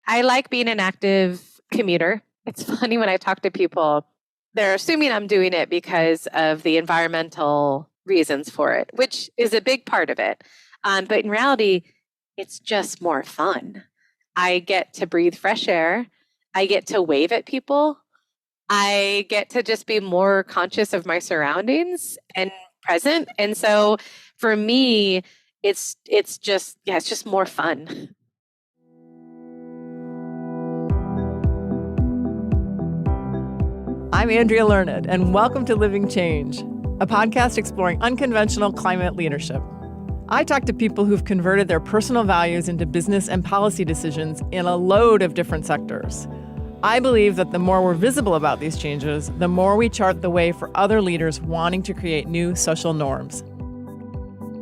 I like being an active commuter. It's funny when I talk to people, they're assuming I'm doing it because of the environmental reasons for it, which is a big part of it. But in reality, it's just more fun. I get to breathe fresh air. I get to wave at people. I get to just be more conscious of my surroundings and present. And so for me, it's just more fun. I'm Andrea Learned, and welcome to Living Change, a podcast exploring unconventional climate leadership. I talk to people who've converted their personal values into business and policy decisions in a load of different sectors. I believe that the more we're visible about these changes, the more we chart the way for other leaders wanting to create new social norms.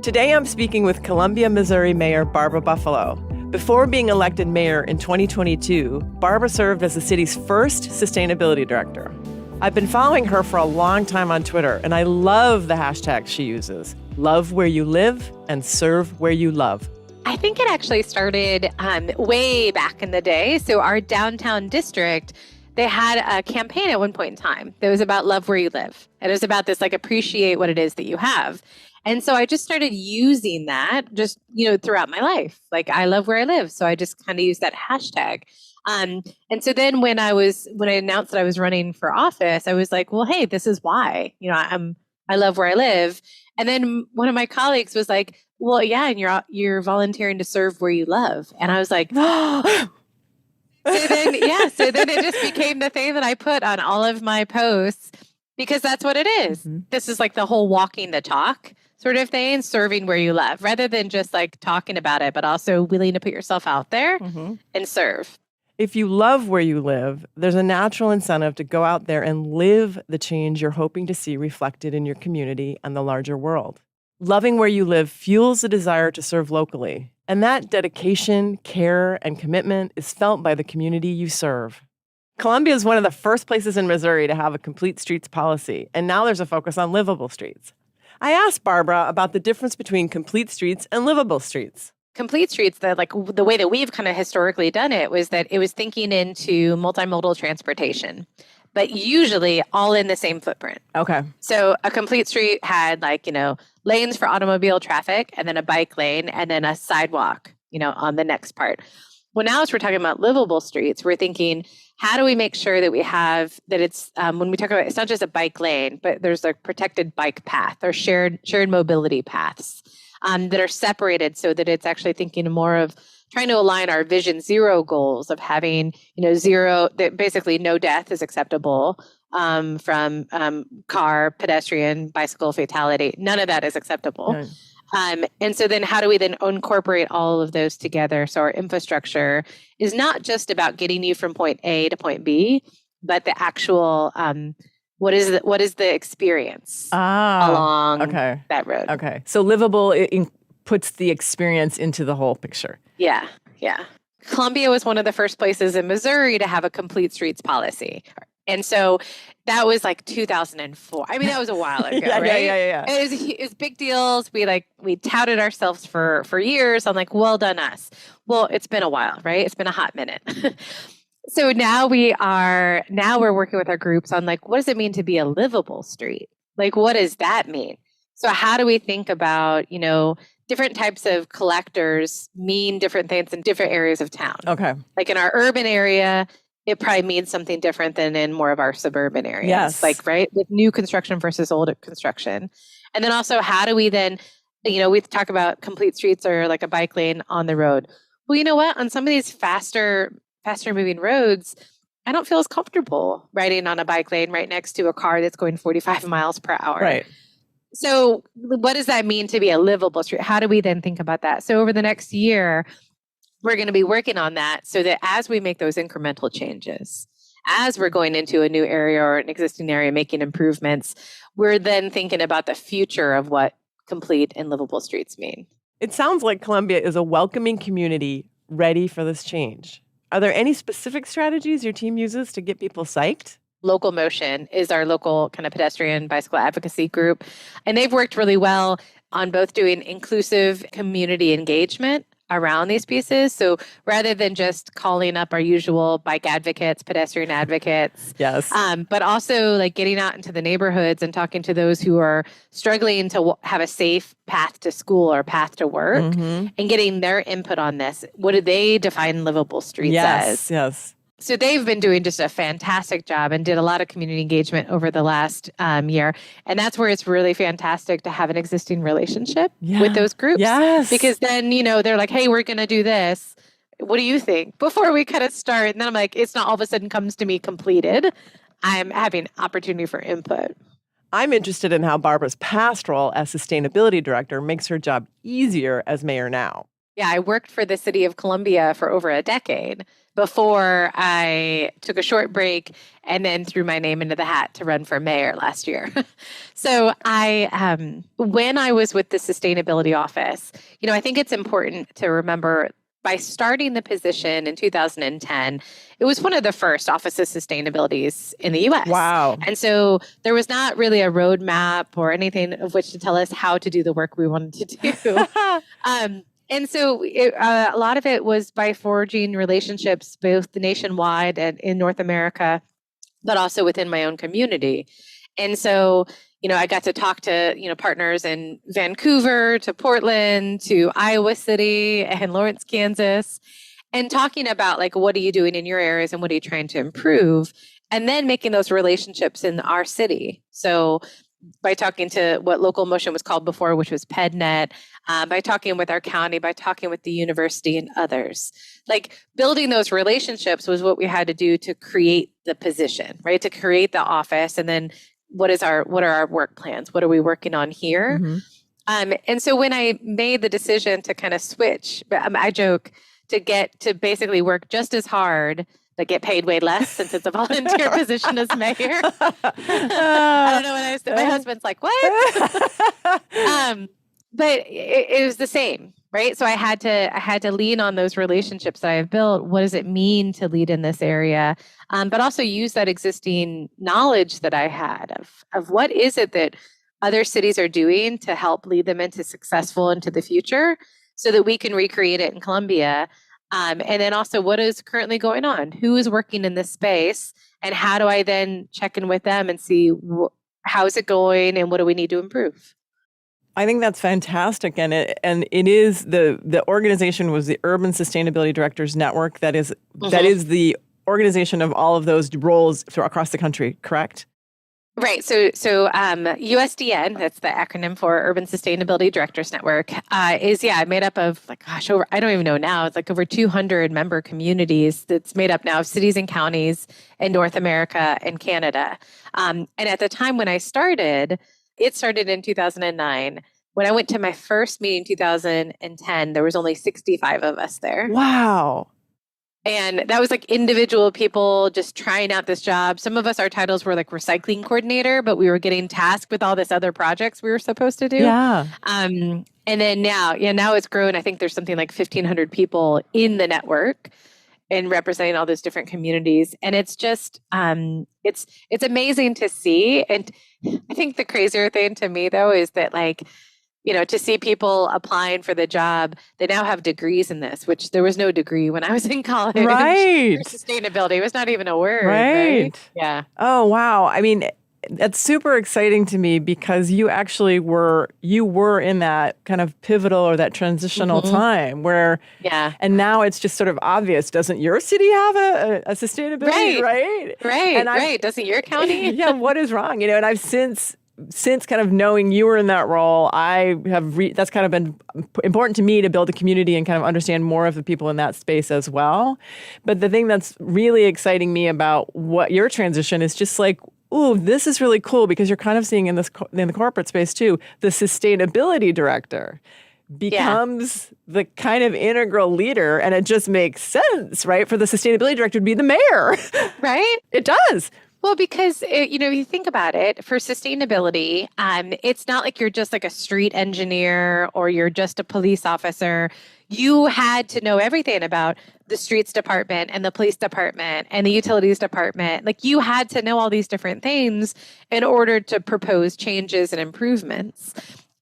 Today, I'm speaking with Columbia, Missouri Mayor Barbara Buffalo. Before being elected mayor in 2022, Barbara served as the city's first sustainability director. I've been following her for a long time on Twitter, and I love the hashtags she uses. Love where you live and serve where you love. I think it actually started way back in the day. So our downtown district, they had a campaign at one point in time that was about love where you live. And it was about this, like, appreciate what it is that you have. And so I just started using that just, throughout my life. Like, I love where I live. So I just kind of use that hashtag. And so then when I announced that I was running for office, I was like, well, hey, this is why, I love where I live. And then one of my colleagues was like, well, yeah, and you're volunteering to serve where you love. And I was like, so then it just became the thing that I put on all of my posts, because that's what it is. Mm-hmm. This is like the whole walking the talk sort of thing, serving where you love, rather than just like talking about it, but also willing to put yourself out there and serve. If you love where you live, there's a natural incentive to go out there and live the change you're hoping to see reflected in your community and the larger world. Loving where you live fuels the desire to serve locally, and that dedication, care, and commitment is felt by the community you serve. Columbia is one of the first places in Missouri to have a complete streets policy, and now there's a focus on livable streets. I asked Barbara about the difference between complete streets and livable streets. Complete streets, the way that we've kind of historically done it was that it was thinking into multimodal transportation, but usually all in the same footprint. Okay. So a complete street had lanes for automobile traffic, and then a bike lane, and then a sidewalk, on the next part. Well, now as we're talking about livable streets, we're thinking, how do we make sure that we have, that it's, when we talk about, it's not just a bike lane, but there's a protected bike path or shared mobility paths that are separated, so that it's actually thinking more of trying to align our Vision Zero goals of having, zero, that basically no death is acceptable from car, pedestrian, bicycle fatality. None of that is acceptable. Right. And so then how do we then incorporate all of those together? So our infrastructure is not just about getting you from point A to point B, but the actual, what is the experience along that road? Okay. So livable, it puts the experience into the whole picture. Yeah. Columbia was one of the first places in Missouri to have a complete streets policy. And so that was like 2004. I mean, that was a while ago, right? Yeah. It was big deals. We touted ourselves for years. I'm like, well done us. Well, it's been a while, right? It's been a hot minute. So now we're working with our groups on like, what does it mean to be a livable street? Like, what does that mean? So how do we think about, different types of collectors mean different things in different areas of town? Okay. Like in our urban area, it probably means something different than in more of our suburban areas. Yes. Like, right, with new construction versus old construction. And then also, how do we then, we talk about complete streets or like a bike lane on the road. Well, you know what? On some of these faster moving roads, I don't feel as comfortable riding on a bike lane right next to a car that's going 45 miles per hour. Right. So what does that mean to be a livable street? How do we then think about that? So over the next year, we're going to be working on that so that as we make those incremental changes, as we're going into a new area or an existing area, making improvements, we're then thinking about the future of what complete and livable streets mean. It sounds like Columbia is a welcoming community ready for this change. Are there any specific strategies your team uses to get people psyched? Local Motion is our local kind of pedestrian bicycle advocacy group. And they've worked really well on both doing inclusive community engagement around these pieces. So rather than just calling up our usual bike advocates, pedestrian advocates, Yes. but also like getting out into the neighborhoods and talking to those who are struggling to have a safe path to school or path to work and getting their input on this. What do they define livable streets as? Yes. So they've been doing just a fantastic job and did a lot of community engagement over the last year. And that's where it's really fantastic to have an existing relationship with those groups. Yes. Because then, they're like, hey, we're going to do this. What do you think? Before we kind of start. And then I'm like, it's not all of a sudden comes to me completed. I'm having opportunity for input. I'm interested in how Barbara's past role as sustainability director makes her job easier as mayor now. Yeah, I worked for the city of Columbia for over a decade before I took a short break and then threw my name into the hat to run for mayor last year. So when I was with the sustainability office, I think it's important to remember by starting the position in 2010, it was one of the first Office of Sustainabilities in the U.S. Wow. And so there was not really a roadmap or anything of which to tell us how to do the work we wanted to do. And so a lot of it was by forging relationships, both nationwide and in North America, but also within my own community. And so, I got to talk to, partners in Vancouver, to Portland, to Iowa City and Lawrence, Kansas, and talking about like, what are you doing in your areas and what are you trying to improve? And then making those relationships in our city. So by talking to what local motion was called before, which was PedNet, by talking with our county, by talking with the university and others. Like building those relationships was what we had to do to create the position, right? To create the office. And then what are our work plans? What are we working on here? And so when I made the decision to kind of switch, I joke, to basically work just as hard but get paid way less since it's a volunteer position as mayor. I don't know what I said. My husband's like, what? But it was the same, right? So I had to lean on those relationships that I have built. What does it mean to lead in this area? But also use that existing knowledge that I had of what is it that other cities are doing to help lead them into the future so that we can recreate it in Columbia. And then also what is currently going on? Who is working in this space? And how do I then check in with them and see how is it going and what do we need to improve? I think that's fantastic. And it is the organization was the Urban Sustainability Directors Network. That is the organization of all of those roles across the country, correct? Right. So USDN, that's the acronym for Urban Sustainability Directors Network, is made up of over, I don't even know now, it's like over 200 member communities that's made up now of cities and counties in North America and Canada. And at the time when I started, it started in 2009. When I went to my first meeting in 2010, there was only 65 of us there. Wow. And that was like individual people just trying out this job. Some of us, our titles were like recycling coordinator, but we were getting tasked with all this other projects we were supposed to do. Yeah. And then now it's grown. I think there's something like 1,500 people in the network and representing all those different communities. And it's just, it's amazing to see. And I think the crazier thing to me though, is that to see people applying for the job, they now have degrees in this, which there was no degree when I was in college. Right. Sustainability was not even a word. Right. Yeah. Oh, wow. I mean, that's super exciting to me because you actually were in that kind of pivotal or that transitional time where, and now it's just sort of obvious. Doesn't your city have a sustainability, right? Right. Doesn't your county? Yeah. What is wrong? And I've since kind of knowing you were in that role, I have that's kind of been important to me to build a community and kind of understand more of the people in that space as well. But the thing that's really exciting me about what your transition is just like, ooh, this is really cool because you're kind of seeing in the corporate space too, the sustainability director becomes the kind of integral leader, and it just makes sense, right? For the sustainability director to be the mayor. Right? It does. Well, because, if you think about it, for sustainability, it's not like you're just like a street engineer or you're just a police officer. You had to know everything about the streets department and the police department and the utilities department. Like you had to know all these different things in order to propose changes and improvements.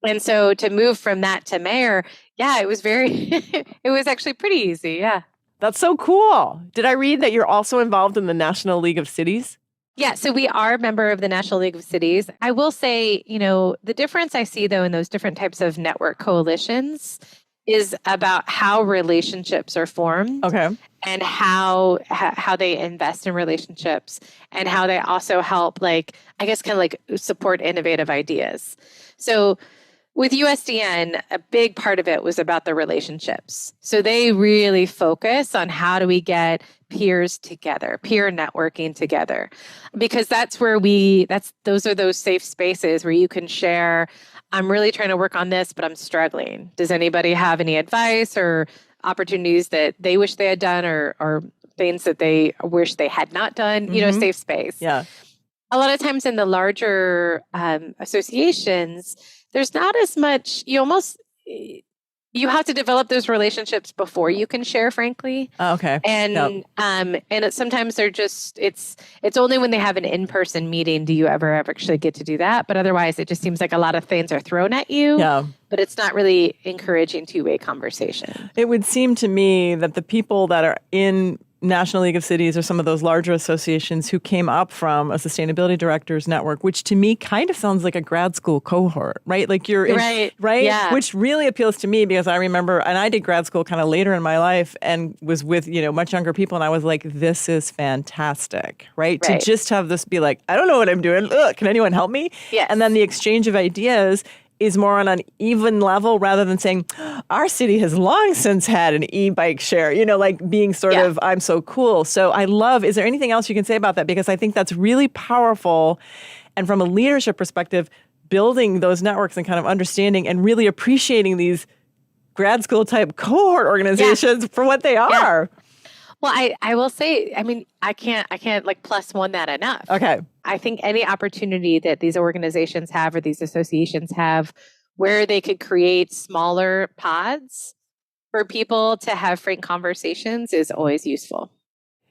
And so to move from that to mayor, yeah, it was it was actually pretty easy. Yeah. That's so cool. Did I read that you're also involved in the National League of Cities? Yeah, so we are a member of the National League of Cities. I will say, the difference I see though in those different types of network coalitions is about how relationships are formed. Okay. And how they invest in relationships and how they also help, support innovative ideas. So with USDN, a big part of it was about the relationships. So they really focus on how do we get peers together, peer networking together, because that's where those are those safe spaces where you can share, I'm really trying to work on this, but I'm struggling. Does anybody have any advice or opportunities that they wish they had done or things that they wish they had not done, safe space. Yeah. A lot of times in the larger associations, there's not as much, you have to develop those relationships before you can share, frankly. Okay. And sometimes they're just, it's only when they have an in-person meeting do you ever actually get to do that. But otherwise, it just seems like a lot of things are thrown at you. Yeah. But it's not really encouraging two-way conversation. It would seem to me that the people that are in National League of Cities or some of those larger associations who came up from a sustainability directors network, which to me kind of sounds like a grad school cohort, right? Like you're in, right? Yeah. Which really appeals to me because I remember, and I did grad school kind of later in my life and was with, much younger people. And I was like, this is fantastic, right? To just have this be like, I don't know what I'm doing. Ugh, can anyone help me? Yes. And then the exchange of ideas is more on an even level rather than saying, our city has long since had an e-bike share, being sort of, I'm so cool. So is there anything else you can say about that? Because I think that's really powerful. And from a leadership perspective, building those networks and kind of understanding and really appreciating these grad school type cohort organizations for what they are. Yeah. Well, I will say, I can't like plus one that enough. Okay. I think any opportunity that these organizations have or these associations have where they could create smaller pods for people to have frank conversations is always useful.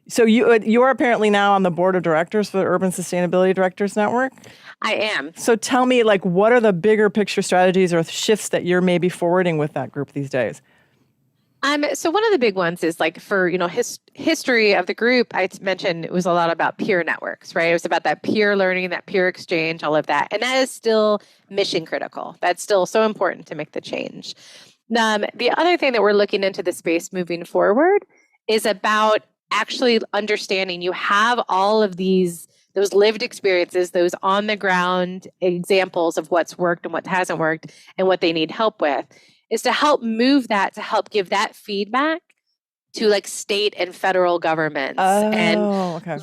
So you are apparently now on the board of directors for the Urban Sustainability Directors Network? I am. So tell me, what are the bigger picture strategies or shifts that you're maybe forwarding with that group these days? So one of the big ones is for, history of the group, I mentioned it was a lot about peer networks, right? It was about that peer learning, that peer exchange, all of that. And that is still mission critical. That's still so important to make the change. The other thing that we're looking into the space moving forward is about actually understanding you have all of those lived experiences, those on the ground examples of what's worked and what hasn't worked and what they need help with, is to help move that, to help give that feedback to state and federal governments and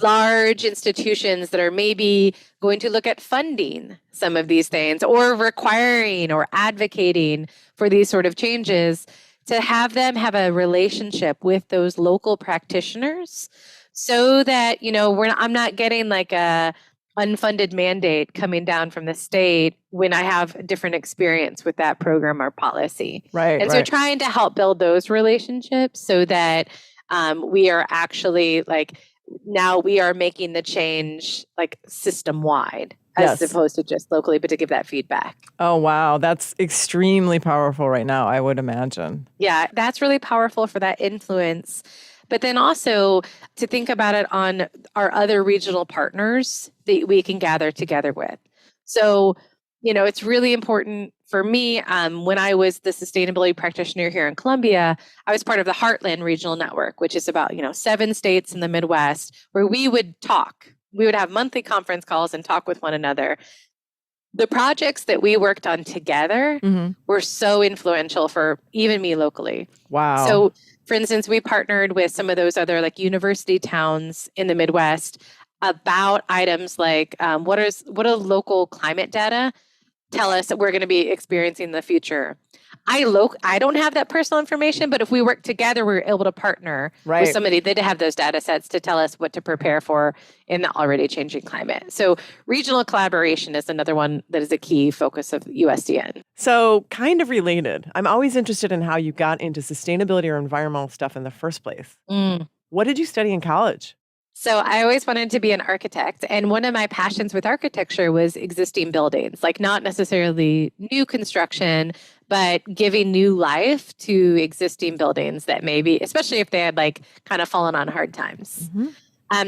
large institutions that are maybe going to look at funding some of these things or requiring or advocating for these sort of changes, to have them have a relationship with those local practitioners so that, I'm not getting a unfunded mandate coming down from the state when I have a different experience with that program or policy. Right. And so trying to help build those relationships so that we are actually now we are making the change system wide as opposed to just locally, but to give that feedback. Oh, wow. That's extremely powerful right now, I would imagine. Yeah, that's really powerful for that influence. But then also to think about it on our other regional partners that we can gather together with. So, it's really important for me. When I was the sustainability practitioner here in Columbia, I was part of the Heartland Regional Network, which is about, 7 states in the Midwest, where we would talk. We would have monthly conference calls and talk with one another. The projects that we worked on together were so influential for even me locally. Wow. So, for instance, we partnered with some of those other university towns in the Midwest about items like what do local climate data tell us that we're going to be experiencing in the future. I don't have that personal information, but if we work together, we're able to partner with somebody that have those data sets to tell us what to prepare for in the already changing climate. So regional collaboration is another one that is a key focus of USDN. So kind of related, I'm always interested in how you got into sustainability or environmental stuff in the first place. What did you study in college? So I always wanted to be an architect. And one of my passions with architecture was existing buildings, like not necessarily new construction, but giving new life to existing buildings that maybe, especially if they had like kind of fallen on hard times.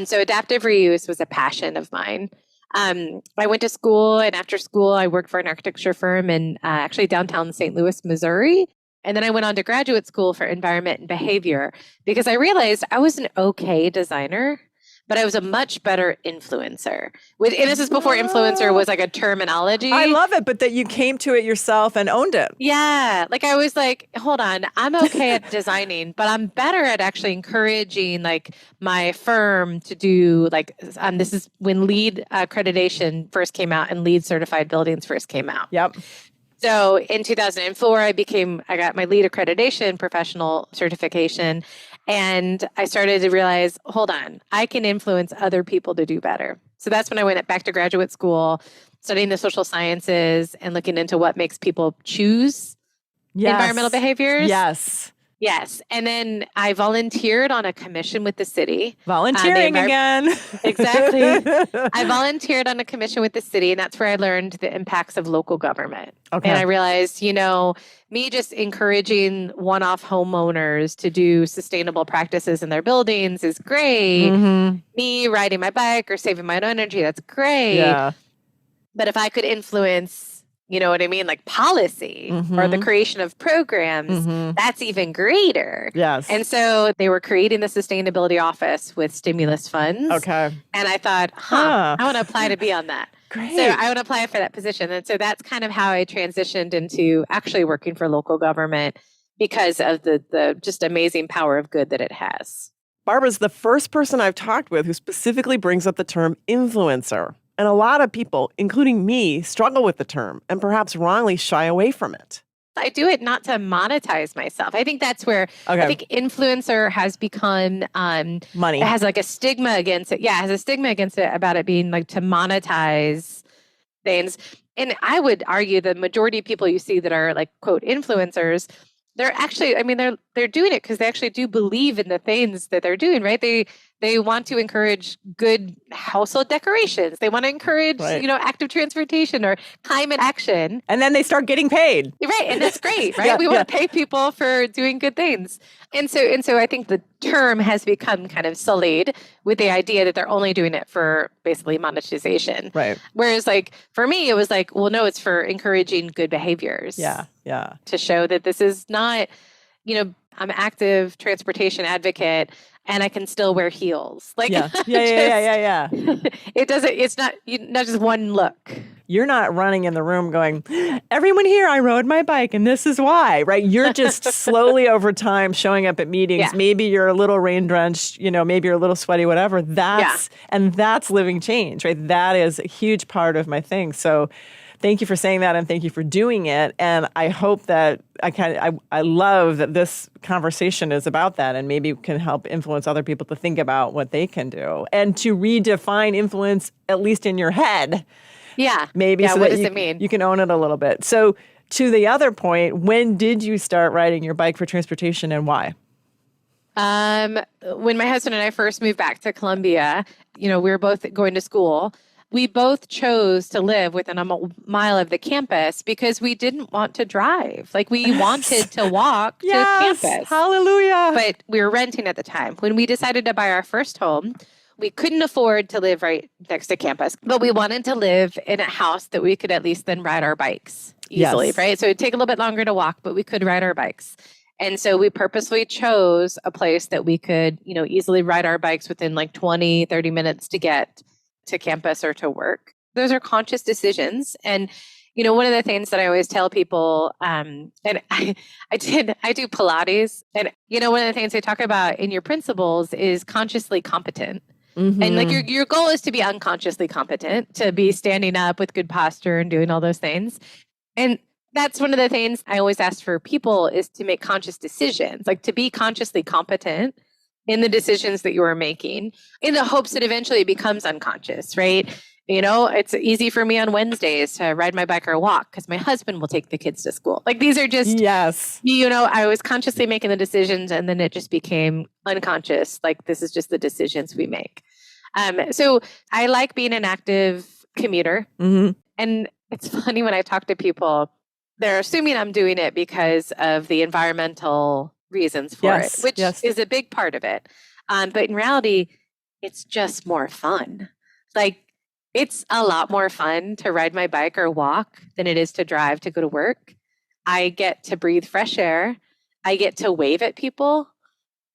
So adaptive reuse was a passion of mine. I went to school, and after school, I worked for an architecture firm in actually downtown St. Louis, Missouri. And then I went on to graduate school for environment and behavior because I realized I was an okay designer, but I was a much better influencer. And this is before influencer was like a terminology. I love it, but that you came to it yourself and owned it. Yeah. Like I was like, hold on, I'm okay at designing, but I'm better at actually encouraging like my firm to do like, this is when LEED accreditation first came out and LEED certified buildings first came out. Yep. So in 2004, I got my LEED accreditation professional certification. And I started to realize, hold on, I can influence other people to do better. So that's when I went back to graduate school, studying the social sciences and looking into what makes people choose environmental behaviors. Yes. And then I volunteered on a commission with the city. Volunteering again. Exactly. I volunteered on a commission with the city, and that's where I learned the impacts of local government. Okay. And I realized, me just encouraging one-off homeowners to do sustainable practices in their buildings is great. Me riding my bike or saving my own energy, that's great. Yeah. But if I could influence, you know what I mean? Like policy or the creation of programs, that's even greater. Yes. And so they were creating the sustainability office with stimulus funds. Okay. And I thought, I want to apply to be on that. Great. So I want to apply for that position. And so that's kind of how I transitioned into actually working for local government because of the just amazing power of good that it has. Barbara's the first person I've talked with who specifically brings up the term influencer. And a lot of people, including me, struggle with the term and perhaps wrongly shy away from it. I do it not to monetize myself. I think that's where I think influencer has become money. It has like a stigma against it. Yeah, it has a stigma against it about it being like to monetize things. And I would argue the majority of people you see that are like quote influencers, they're actually, they're doing it because they actually do believe in the things that they're doing, right? They want to encourage good household decorations. They want to encourage, active transportation or climate action. And then they start getting paid. Right. And that's great, right? We want to pay people for doing good things. And so I think the term has become kind of sullied with the idea that they're only doing it for basically monetization. Right. Whereas like for me, it was like, well, no, it's for encouraging good behaviors. Yeah. To show that this is not, I'm an active transportation advocate and I can still wear heels. Like, yeah. It's not just one look. You're not running in the room going, everyone here, I rode my bike and this is why, right? You're just slowly over time showing up at meetings. Yeah. Maybe you're a little rain drenched, maybe you're a little sweaty, whatever. And that's living change, right? That is a huge part of my thing. So thank you for saying that, and thank you for doing it. And I hope that I love that this conversation is about that, and maybe can help influence other people to think about what they can do and to redefine influence, at least in your head. Yeah. Maybe. So what does it mean? You can own it a little bit. So to the other point, when did you start riding your bike for transportation, and why? When my husband and I first moved back to Columbia, we were both going to school. We both chose to live within a mile of the campus because we didn't want to drive. Like we wanted to walk to campus. Hallelujah. But we were renting at the time. When we decided to buy our first home, we couldn't afford to live right next to campus, but we wanted to live in a house that we could at least then ride our bikes easily, right? So it'd take a little bit longer to walk, but we could ride our bikes. And so we purposely chose a place that we could, easily ride our bikes within like 20, 30 minutes to get to campus or to work. Those are conscious decisions. And, one of the things that I always tell people, and I do Pilates, and, one of the things they talk about in your principles is consciously competent. And like your goal is to be unconsciously competent, to be standing up with good posture and doing all those things. And that's one of the things I always ask for people is to make conscious decisions, like to be consciously competent in the decisions that you are making in the hopes that eventually it becomes unconscious, right? It's easy for me on Wednesdays to ride my bike or walk because my husband will take the kids to school. Like these are just, I was consciously making the decisions and then it just became unconscious. Like this is just the decisions we make. So I like being an active commuter. Mm-hmm. And it's funny when I talk to people, they're assuming I'm doing it because of the environmental reasons for it, which is a big part of it. But in reality, it's just more fun. Like, it's a lot more fun to ride my bike or walk than it is to drive to go to work. I get to breathe fresh air. I get to wave at people.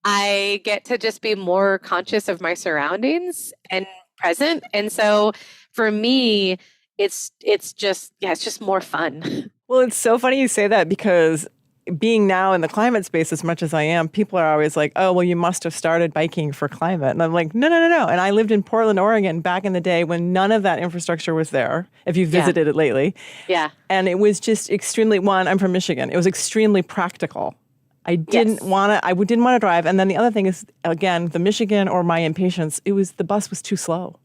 I get to just be more conscious of my surroundings and present. And so for me, it's just more fun. Well, it's so funny you say that because being now in the climate space as much as I am, people are always like, oh, well, you must have started biking for climate. And I'm like, no. And I lived in Portland, Oregon back in the day when none of that infrastructure was there, if you visited it lately. Yeah. And it was just extremely, I'm from Michigan. It was extremely practical. I didn't want to drive. And then the other thing is, again, the Michigan or my impatience, the bus was too slow.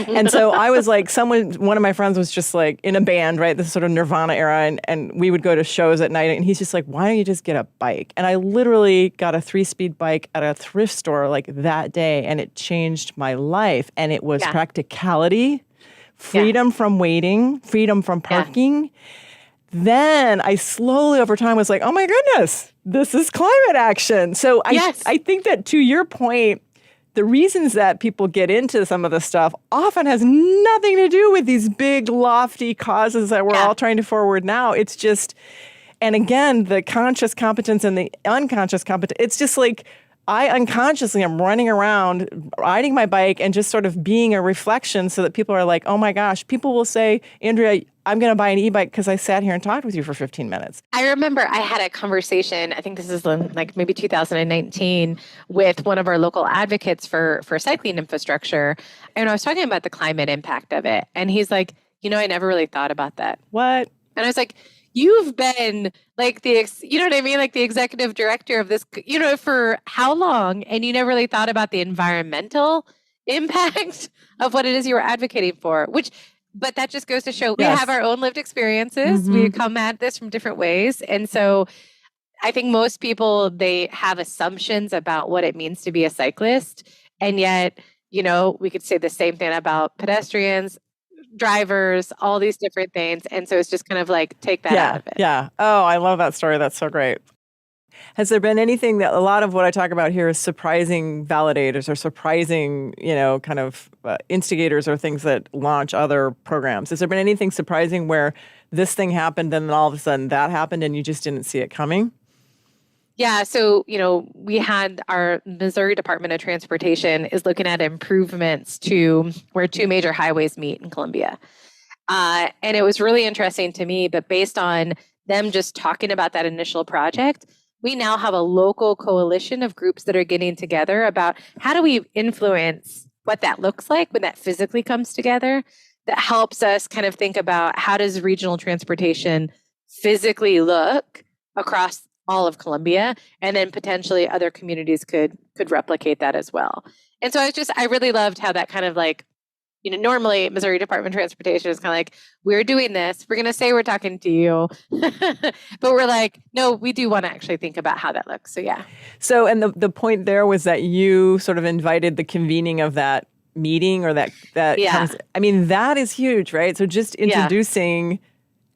And so I was like, one of my friends was just like in a band, right? This sort of Nirvana era. And we would go to shows at night. And he's just like, why don't you just get a bike? And I literally got a 3-speed bike at a thrift store like that day. And it changed my life. And it was practicality, freedom from waiting, freedom from parking. Then I slowly over time was like, oh my goodness, this is climate action. So I think that to your point, the reasons that people get into some of this stuff often has nothing to do with these big, lofty causes that we're all trying to forward now. It's just, and again, the conscious competence and the unconscious competence, it's just like I unconsciously am running around, riding my bike and just sort of being a reflection so that people are like, oh my gosh, people will say, Andrea, I'm going to buy an e-bike because I sat here and talked with you for 15 minutes. I remember I had a conversation, I think this is like maybe 2019, with one of our local advocates for cycling infrastructure. And I was talking about the climate impact of it. And he's like, I never really thought about that. What? And I was like, you've been like you know what I mean? Like the executive director of this, for how long? And you never really thought about the environmental impact of what it is you were advocating for, but that just goes to show we have our own lived experiences. Mm-hmm. We come at this from different ways. And so I think most people, they have assumptions about what it means to be a cyclist. And yet, we could say the same thing about pedestrians, drivers, all these different things. And so it's just kind of like, take that out of it. Yeah. Oh, I love that story. That's so great. Has there been anything that a lot of what I talk about here is surprising validators or surprising, kind of instigators or things that launch other programs? Has there been anything surprising where this thing happened and then all of a sudden that happened and you just didn't see it coming? Yeah. So, we had our Missouri Department of Transportation is looking at improvements to where two major highways meet in Columbia. And it was really interesting to me, but based on them just talking about that initial project, we now have a local coalition of groups that are getting together about how do we influence what that looks like when that physically comes together. That helps us kind of think about how does regional transportation physically look across all of Columbia, and then potentially other communities could replicate that as well. And so I really loved how that kind of like, normally Missouri Department of Transportation is kind of like, we're doing this, we're going to say we're talking to you, but we're like, no, we do want to actually think about how that looks. So yeah. So, and the point there was that you sort of invited the convening of that meeting or that I mean, that is huge, right? So just introducing,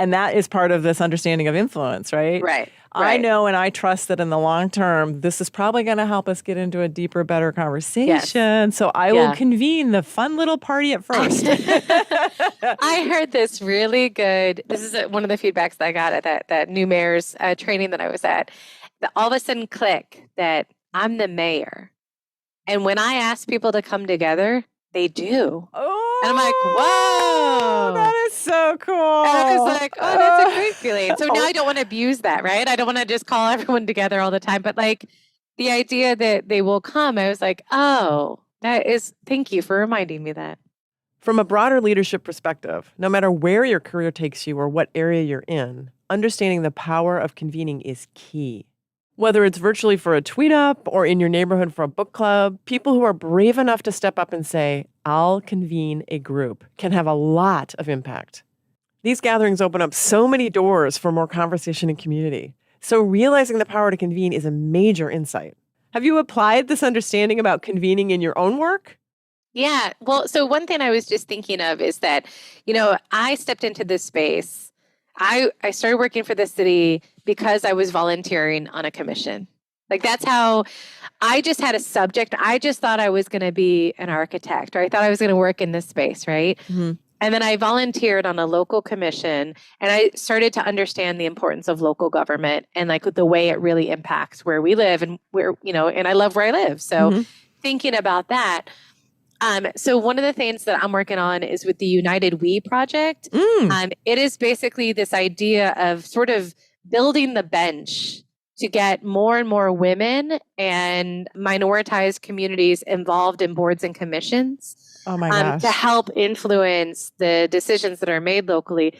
and that is part of this understanding of influence, right? Right. I know and I trust that in the long term, this is probably going to help us get into a deeper, better conversation. Yes. So I will convene the fun little party at first. I heard this really good, this is one of the feedbacks that I got at that new mayor's training that I was at. That all of a sudden click that I'm the mayor. And when I ask people to come together, they do. Oh, and I'm like, whoa. That is so cool. And I was like, oh, that's a great feeling. So now I don't want to abuse that, right? I don't want to just call everyone together all the time. But like the idea that they will come, I was like, oh, thank you for reminding me that. From a broader leadership perspective, no matter where your career takes you or what area you're in, understanding the power of convening is key. Whether it's virtually for a tweet up or in your neighborhood for a book club, people who are brave enough to step up and say, I'll convene a group, can have a lot of impact. These gatherings open up so many doors for more conversation and community. So realizing the power to convene is a major insight. Have you applied this understanding about convening in your own work? Yeah. Well, so one thing I was just thinking of is that, I stepped into this space. I started working for the city because I was volunteering on a commission. Like that's how I just had a subject. I just thought I was going to be an architect, or I thought I was going to work in this space, right? Mm-hmm. And then I volunteered on a local commission, and I started to understand the importance of local government and like the way it really impacts where we live and and I love where I live. So Mm-hmm. thinking about that. So one of the things that I'm working on is with the United We project. It is basically this idea of sort of building the bench to get more and more women and minoritized communities involved in boards and commissions. Oh my gosh. To help influence the decisions that are made locally.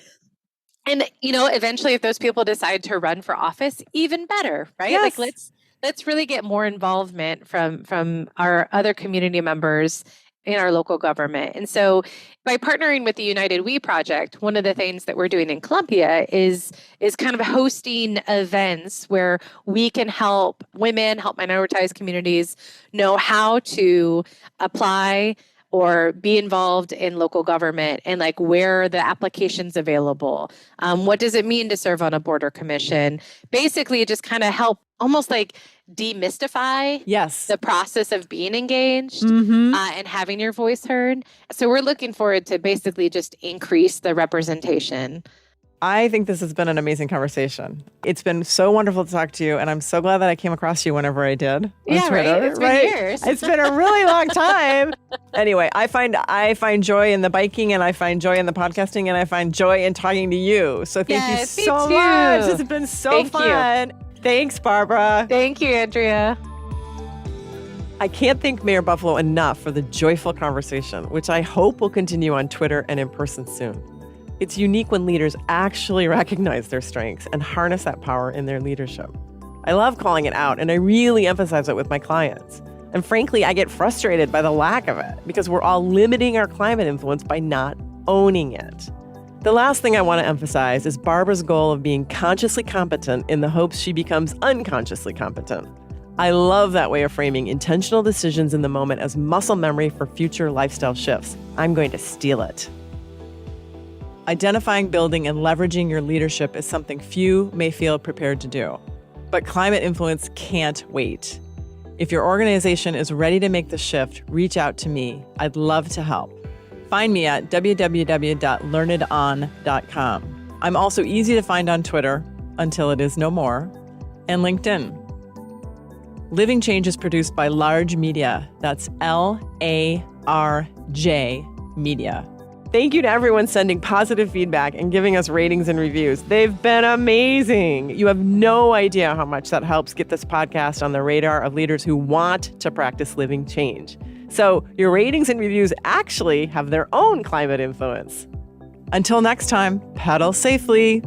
And, eventually if those people decide to run for office, even better, right? Yes. Like let's really get more involvement from our other community members in our local government. And so by partnering with the United We project, one of the things that we're doing in Columbia is kind of hosting events where we can help women, help minoritized communities know how to apply or be involved in local government and like where are the applications available. What does it mean to serve on a board or commission? Basically, just kind of help almost like demystify the process of being engaged and having your voice heard. So we're looking forward to basically just increase the representation. I think this has been an amazing conversation. It's been so wonderful to talk to you, and I'm so glad that I came across you whenever I did. Yeah, Twitter, right? It's been years. It's been a really long time. Anyway, I find joy in the biking, and I find joy in the podcasting, and I find joy in talking to you. So thank you so much. This has been so fun. Thanks, Barbara. Thank you, Andrea. I can't thank Mayor Buffalo enough for the joyful conversation, which I hope will continue on Twitter and in person soon. It's unique when leaders actually recognize their strengths and harness that power in their leadership. I love calling it out, and I really emphasize it with my clients. And frankly, I get frustrated by the lack of it because we're all limiting our climate influence by not owning it. The last thing I want to emphasize is Barbara's goal of being consciously competent in the hopes she becomes unconsciously competent. I love that way of framing intentional decisions in the moment as muscle memory for future lifestyle shifts. I'm going to steal it. Identifying, building, and leveraging your leadership is something few may feel prepared to do. But climate influence can't wait. If your organization is ready to make the shift, reach out to me. I'd love to help. Find me at www.learnedon.com. I'm also easy to find on Twitter, until it is no more, and LinkedIn. Living Change is produced by Large Media. That's LARJ Media. Thank you to everyone sending positive feedback and giving us ratings and reviews. They've been amazing. You have no idea how much that helps get this podcast on the radar of leaders who want to practice living change. So your ratings and reviews actually have their own climate influence. Until next time, pedal safely.